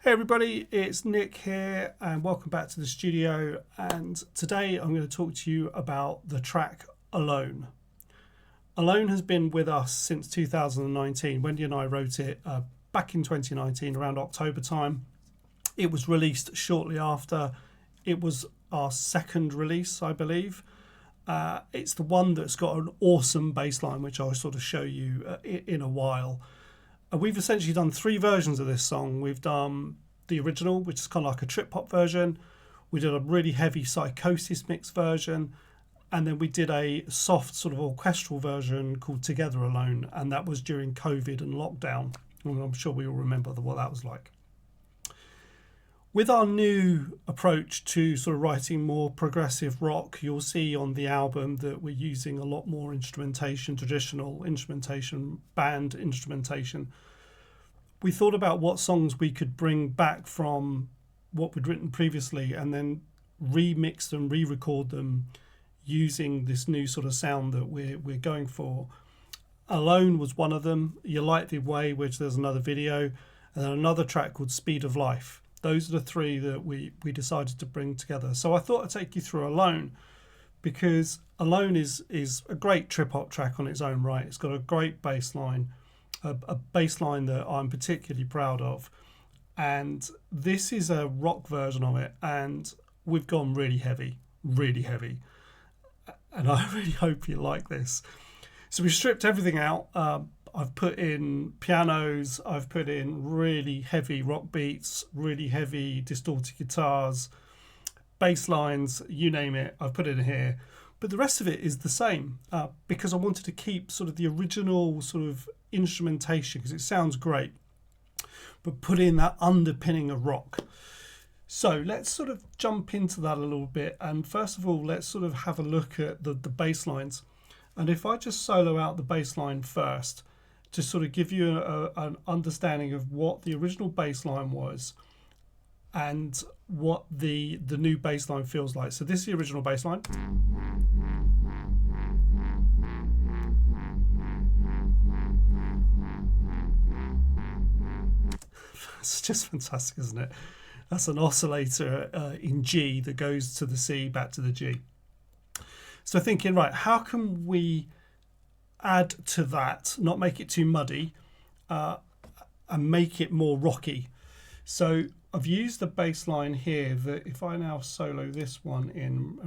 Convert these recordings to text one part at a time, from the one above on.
Hey everybody, it's Nick here and welcome back to the studio, and today I'm going to talk to you about the track Alone. Alone has been with us since 2019. Wendy and I wrote it back in 2019 around October time. It was released shortly after. It was our second release, I believe. It's the one that's got an awesome bass line, which I'll sort of show you in a while. We've essentially done three versions of this song. We've done the original, which is kind of like a trip hop version. We did a really heavy psychosis mix version. And then we did a soft sort of orchestral version called Together Alone. And that was during COVID and lockdown. And I'm sure we all remember what that was like. With our new approach to sort of writing more progressive rock, you'll see on the album that we're using a lot more instrumentation, traditional instrumentation, band instrumentation. We thought about what songs we could bring back from what we'd written previously and then remix them, re-record them using this new sort of sound that we're going for. Alone was one of them. You Light the Way, which there's another video, and then another track called Speed of Life. Those are the three that we decided to bring together. So I thought I'd take you through Alone, because Alone is a great trip-hop track on its own right. It's got a great bass line, a bass line that I'm particularly proud of. And this is a rock version of it, and we've gone really heavy. And I really hope you like this. So we stripped everything out. I've put in pianos, I've put in really heavy rock beats, really heavy distorted guitars, bass lines, you name it, I've put it in here. But the rest of it is the same because I wanted to keep sort of the original sort of instrumentation because it sounds great, but put in that underpinning of rock. So let's sort of jump into that a little bit. And first of all, let's sort of have a look at the bass lines. And if I just solo out the bass line first, to sort of give you an understanding of what the original bass line was and what the new bass line feels like. So this is the original bass line. It's just fantastic, isn't it? That's an oscillator in G that goes to the C, back to the G. So thinking, right, how can we add to that, not make it too muddy, and make it more rocky? So I've used the bass line here that if I now solo this one in,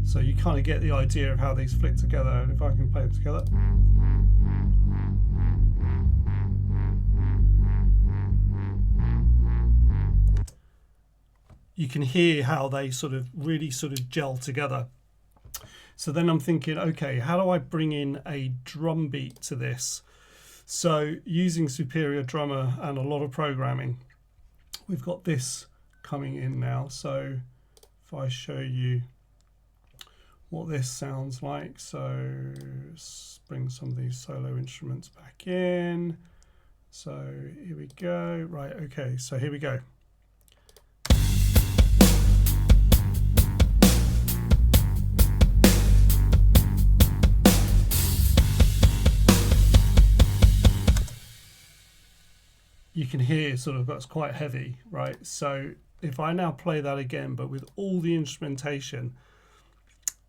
so you kind of get the idea of how these flick together, and if I can play them together. You can hear how they sort of really sort of gel together. So then I'm thinking, okay, how do I bring in a drum beat to this? So using Superior Drummer and a lot of programming, we've got this coming in now. So if I show you what this sounds like, so let's bring some of these solo instruments back in. So here we go. Right, okay, so here we go. You can hear sort of that's quite heavy, right? So if I now play that again, but with all the instrumentation,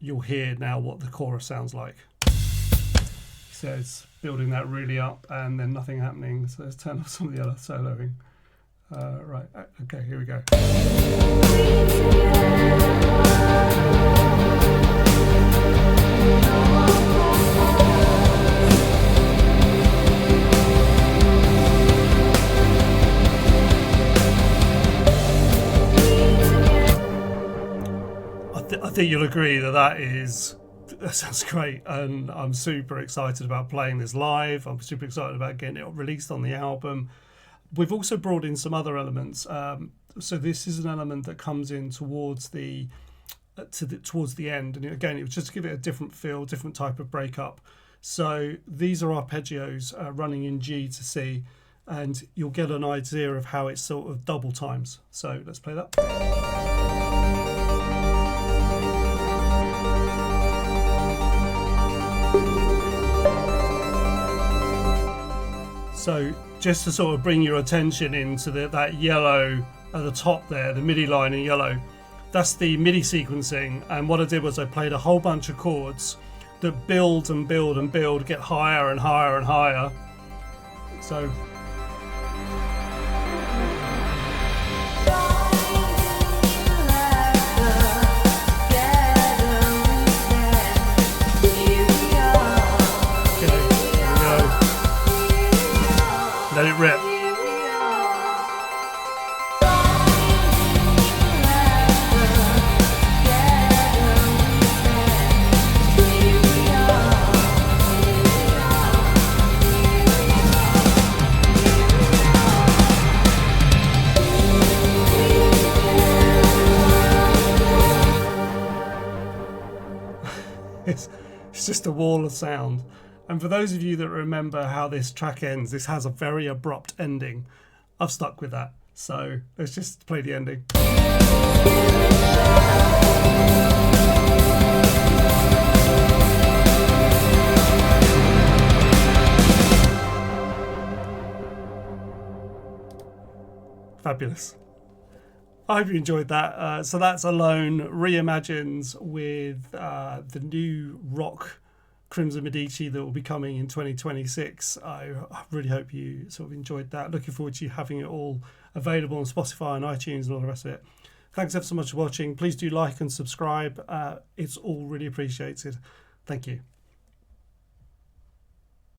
you'll hear now what the chorus sounds like. So it's building that really up and then nothing happening. So let's turn off some of the other soloing. Right, okay, here we go. I think you'll agree that sounds great, and I'm super excited about playing this live. I'm super excited about getting it released on the album. We've also brought in some other elements. So this is an element that comes in towards the end, and again, it was just to give it a different feel, different type of breakup. So these are arpeggios running in G to C, and you'll get an idea of how it's sort of double times. So let's play that. So just to sort of bring your attention into that yellow at the top there, the MIDI line in yellow, that's the MIDI sequencing. And what I did was I played a whole bunch of chords that build and build and build, get higher and higher and higher. So let it rip. It's just a wall of sound. And for those of you that remember how this track ends, this has a very abrupt ending. I've stuck with that. So let's just play the ending. Fabulous. I hope you enjoyed that. So that's Alone, Reimagines with the new rock Crimson Medici that will be coming in 2026. I really hope you sort of enjoyed that. Looking forward to you having it all available on Spotify and iTunes and all the rest of it. Thanks ever so much for watching. Please do like and subscribe. It's all really appreciated. Thank you.